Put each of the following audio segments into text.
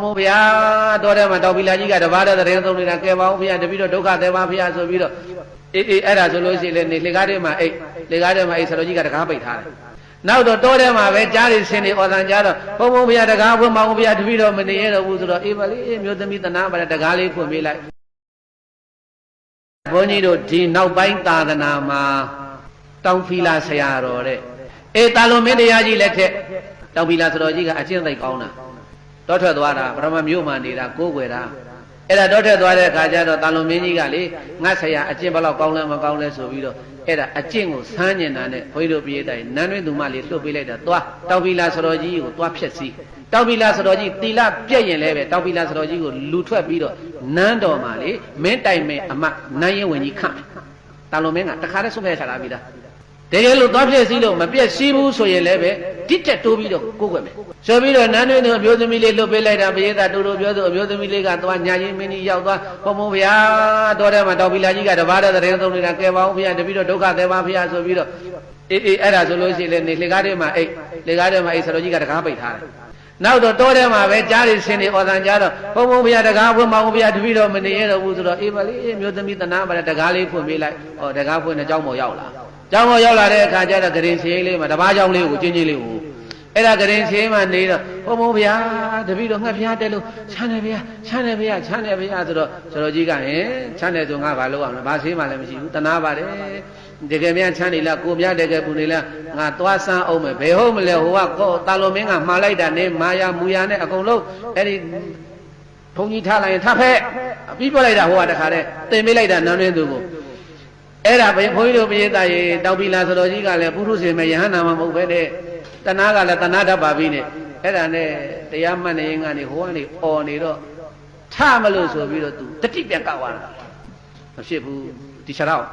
မို့ဗျာတော်တယ်မှာတောက်ပီလာကြီးကတပါးတဲ့တဲ့သုံးနေတာကဲပါဦးဗျာတပည့်တော့ဒုက္ခသေးပါဗျာဆိုပြီးတော့အေးအဲ့ဒါဆိုလို့ရှိရင်လေလေကားထဲမှာအိတ်လေကားထဲမှာအိတ်ဆရာကြီးကတကားပိတ်ထားတယ်နောက်တော့တောထဲမှာပဲကြားရစင်နေဩဇံကြားတော့ဘုံဘုံဗျာတကားဖွင့်မအောင်ဗျာတပည့်တော့မနေရတော့ဘူးဆိုတော့အေးပါလေမျိုးသမီးတနာပါတကားလေးဖွင့်ပေးလိုက်ဘုန်းကြီးတို့ဒီနောက်ပိုင်းသာသနာမှာတောင်ဖီလာဆရာတော်တဲ့အေးတာလွန်မင်းတရားကြီးလက်ထက်တောင်ဖီလာဆရာတော်ကြီးကအကျင့်သိကောင်းတာတောထွက်သွားတာပရမမြို့မှာနေတာကိုးကွယ်တာအဲ့ဒါတောထွက်သွားတဲ့အခါကျတော့တာလွန်မင်းကြီးကလေငါဆရာအကျင့်ဘလောက်ကောင်းလဲမကောင်းလဲဆိုပြီးတော့အဲ့ဒါအကျင့်ကိုဆန်းကျင်တာနဲ့ဘုန်းကြီးတို့ပြေးတိုင်းနန်းတွင်းသူမလေးလှုပ်ပေးလိုက်တာသွားတောင်ဖီလာဆရာတော်ကြီးကိုသွားဖြက်စီးတောင်ဖီလာဆရာတော်ကြီးတီလာပြက်ရင်လည်းပဲတောင်ဖီလာဆရာတော်ကြီးကိုလူထွက်ပြီးတော့နန်းတော်မှာလေမင်းတိုင်မင်းအမနန်းရင်ဝင်ကြီးခန့်တာလွန်မင်းကတခါတည်းဆုံးဖြတ်ချလာပြီးသားတကယ်လို့သွားပြည့်စည်းလို့မပြည့်စည်းဘူးဆိုရင်လည်းပဲတိတက်တိုးပြီးတော့ကိုးကွယ်မယ်ဆိုပြီးတော့နန်းတွင်းသူအမျိုးသမီးလေးလှုပ်ပေးလိုက်တာပရိသတ်တူတူပြောသူအမျိုးသမီးလေးကသွားညာချင်းမင်းကြီးရောက်သွားဘုံဘုံဗျာတော်တယ်မှာတောက်ပီလာကြီးကတပါးတဲ့တဲ့သုံးနေတာကဲပါဦးဗျာတပည့်တော့ဒုက္ခသေးပါဗျာဆိုပြီးတော့အေးအဲ့ဒါဆိုလို့ရှိရင်လေလေကားထဲမှာအိတ်လေကားထဲမှာအိတ်ဆရာကြီးကတကားပိတ်ထားတယ်နောက်တော့တောထဲမှာပဲကြားရစင်နေဩဇံကြားတော့ဘုံဘုံဗျာတကားဖွင့်မအောင်ဗျာတပည့်တော့မနေရတော့ဘူးဆိုတော့အေးပါလေမျိုးသမီးတနာပါတကားလေးဖွင့်ပေးလိုက်ဟောတကားဖွင့်တဲ့เจ้าမော်ရောက်လာကျောင်းပေါ်ရောက်လာတဲ့အခါကျတော့ဂရင်စီလေးမှာတပားကျောင်းလေးကိုကျင်းလေးကိုအဲ့ဒါဂရင်စီမှာနေတော့ဘုံဘုံဗျာတပည့်တော်ငှက်ဖျားတက်လို့ချမ်းတယ်ဗျာချမ်းတယ်ဗျာချမ်းတယ်ဗျာဆိုတော့ဆရာကြီးကဟင်ချမ်းတယ်ဆိုငါဘာလုပ်အောင်လဲဘာဆေးမှလည်းမရှိဘူးတနာပါတယ်တကယ်များချမ်းနေလားကိုများတကယ်ပူနေလားငါသွားစမ်းအောင်မယ်ဘယ်ဟုတ်မလဲဟိုကကောတာလိုမင်းကမှားလိုက်တာနဲ့မာယာမူယာနဲ့အကုန်လုံးအဲ့ဒီဘုံကြီးထားလိုက်ရင်ထဖက်ပြီးပြလိုက်တာဟိုကတခါတည်းတင်ပေးလိုက်တာနန်းရင်းသူကိုအဲ့ဒါဘုန်းကြီးတို့ပြေးသားရေတောက်ပီလာဆိုတော်ကြီးကလည်းပုထုဇဉ်မဲ့ယဟန္တာမဟုတ်ပဲတဲ့တဏှာကလည်းတဏှာတတ်ပါပြီနဲ့အဲ့ဒါနဲ့တရားမှတ်နေရင်ကနေဟိုကနေអော်နေတော့ထမလို့ဆိုပြီးတော့သူတတိပြန်ကောက်သွားတာမဖြစ်ဘူးဒီခြေတော့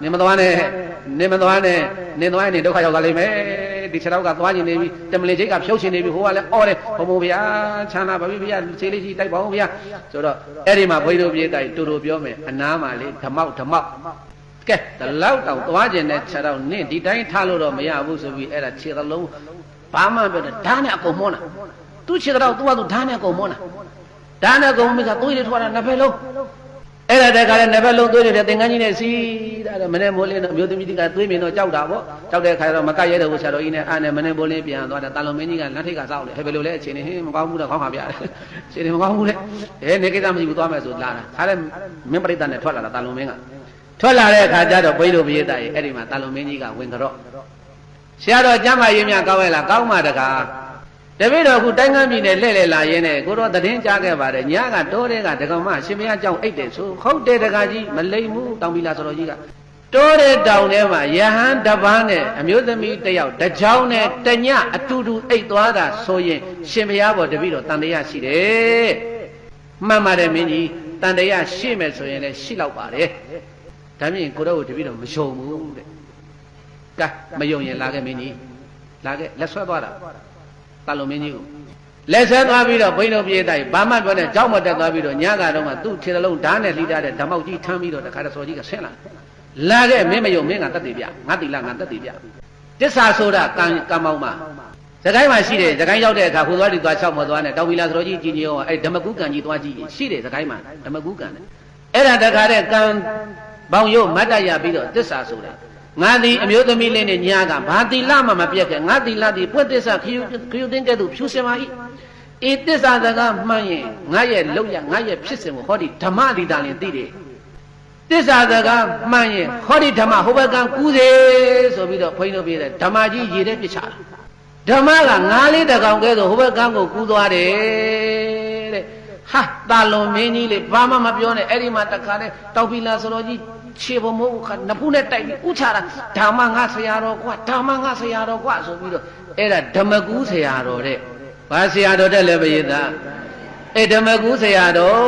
နင်မသွားနဲ့နင်သွားရင်ဒုက္ခရောက်သွားလိမ့်မယ်ဒီခြေတော့ကသွားခြင်းနေပြီတမလင်ချိတ်ကဖြုတ်ခြင်းနေပြီဟိုကလည်းអော်တယ်ဘုံဘုံဗျာချမ်းသာပါပြီဗျာခြေလေးကြီးတိုက်ပါဦးဗျာဆိုတော့အဲ့ဒီမှာဘုန်းကြီးတို့ပြေးတိုင်းတူတူပြောမယ်အနားမှာလေဓမောက်ကဲဒီလောက်တော့သွားခြင်းနဲ့ခြေတော့နင့်ဒီတိုင်းထားလို့တော့မရဘူးဆိုပြီးအဲ့ဒါခြေသလုံးဘာမှပြောတယ်ဓာတ်နဲ့အကုန်မောတာသူ့ခြေတော့သူကသူဓာတ်နဲ့အကုန်မောတာဓာတ်နဲ့အကုန်မောကသွေးတွေထွက်တာနှစ်ဖက်လုံးအဲ့ဒါတည်းကလည်းနှစ်ဖက်လုံးသွေးတွေသင်္ကန်းကြီးနဲ့စီးတာမနေ့မိုးလင်းတော့မျိုးသမီးတွေကသွေးမြင်တော့ကြောက်တာပေါ့ကြောက်တဲ့ခါကျတော့မကတ်ရဲတဲ့ဟိုဆရာတော်ကြီးနဲ့အားနဲ့မနေ့မိုးလင်းပြန်သွားတာတာလုံမင်းကြီးကလက်ထိတ်ကစောက်လေဟဲ့ဘယ်လိုလဲအချိန်နေဟင်းမကောင်းဘူးတော့ခေါင်းခါပြတယ်အချိန်နေမကောင်းဘူးလေနေကိစ္စမရှိဘူးသွားမယ်ဆိုလာတာခါလဲမင်းပရိသတ်နဲ့ထွက်လာတာတာလုံမင်းကထွက်လာတဲ့အခါကျတော့ဘိန်းတို့ပြေးတာရေအဲ့ဒီမှာတာလုံမင်းကြီးကဝင်ကြော့ဆရာတော်ကျမ်းမာရေးများကောင်းရဲ့လားကောင်းပါတကားတပည့်တော်ခုတိုင်းကမ်းပြည်နယ်လှည့်လည်လာရင်းနဲ့ကိုတော့သတင်းကြားခဲ့ပါတယ်ညကတိုးတဲ့ကဒကမရှင်မရကြောင့်အိတ်တယ်ဆိုဟုတ်တယ်တကားကြီးမလိမ်ဘူးတောင်ပီလာဆိုတော်ကြီးကတိုးတဲ့တောင်ထဲမှာယဟန်တပန်းနဲ့အမျိုးသမီးတယောက်တကြောင်နဲ့တညအတူတူအိတ်သွားတာဆိုရင်ရှင်ဘုရားပေါ်တပည့်တော်တန်တရားရှိတယ်မှန်ပါတယ်မင်းကြီးတန်တရားရှိမယ်ဆိုရင်လည်းရှိတော့ပါတယ်ဒါမြင်ကိုတော့တပည့်တော်မယုံဘူးတဲ့ကဲမယုံရင်လာခဲ့မင်းကြီးလာခဲ့လက်ဆွဲသွားတာတာလုံမင်းကြီးကိုလက်ဆွဲသွားပြီးတော့ဘိန်းတို့ပြေးတိုင်းဘာမှပြောနဲ့ကြောက်မတက်သွားပြီးတော့ညကတော့မှသူ့ခြေလုံးဓာတ်နဲ့လှိတာတဲ့ဓမ္မောက်ကြီးထမ်းပြီးတော့တခါတစော်ကြီးကဆင်းလာခဲ့မင်းမယုံမင်းကတတ်တည်ပြငါတိလာငါတတ်တည်ပြတစ္ဆာဆိုတာကံမောင်းမှာစကိုင်းမှာရှိတယ်စကိုင်းရောက်တဲ့အခါဟိုသွားဒီသွားချောက်မသွားနဲ့တောင်ပီလာဆိုတော်ကြီးကြီးရောအဲ့ဓမ္မကုကံကြီးသွားကြည့်ရှိတယ်စကိုင်းမှာဓမ္မကုကံနဲ့အဲ့ဒါတခါတဲ့ကံဘောင်ရုပ်မတ်တရပြီးတော့တစ္ဆာဆိုတာငါသည်အမျိုးသမီးလေးနဲ့ညာကဘာတိလမှမပြတ်ခဲ့ငါတိလသည်ပွက်တစ္ဆာခရုသိန်းကဲ့သို့ဖြူစင်ပါ၏ဤတစ္ဆာစကားမှန်ရင်ငါရဲ့လောက်ရငါရဲ့ဖြစ်စဉ်ကိုဟောဒီဓမ္မဒီတာလင်သိတယ်တစ္ဆာစကားမှန်ရင်ဟောဒီဓမ္မဟိုဘက်ကကူးစေဆိုပြီးတော့ဘုန်းကြီးတို့ပြေးတယ်ဓမ္မကြီးရေထဲပြစ်ချတာဓမ္မကငါးလေးတကောင်ကဲဆိုဟိုဘက်ကကိုကူးသွားတယ်တဲ့ဟာတာလွန်မင်းကြီးလေဘာမှမပြောနဲ့အဲ့ဒီမှာတခါနဲ့တောက်ပီလာဆိုတော့ကြီးခြေပေါ်မို့ခါနဖူးနဲ့တိုက်ပြီးဥချတာဓမ္မငါဆရာတော်ကွာဓမ္မငါဆရာတော်ကွာဆိုပြီးတော့အဲ့ဒါဓမ္မကူးဆရာတော်တဲ့ဘာဆရာတော်တဲ့လဲပရိသတ်အဲ့ဓမ္မကူးဆရာတော်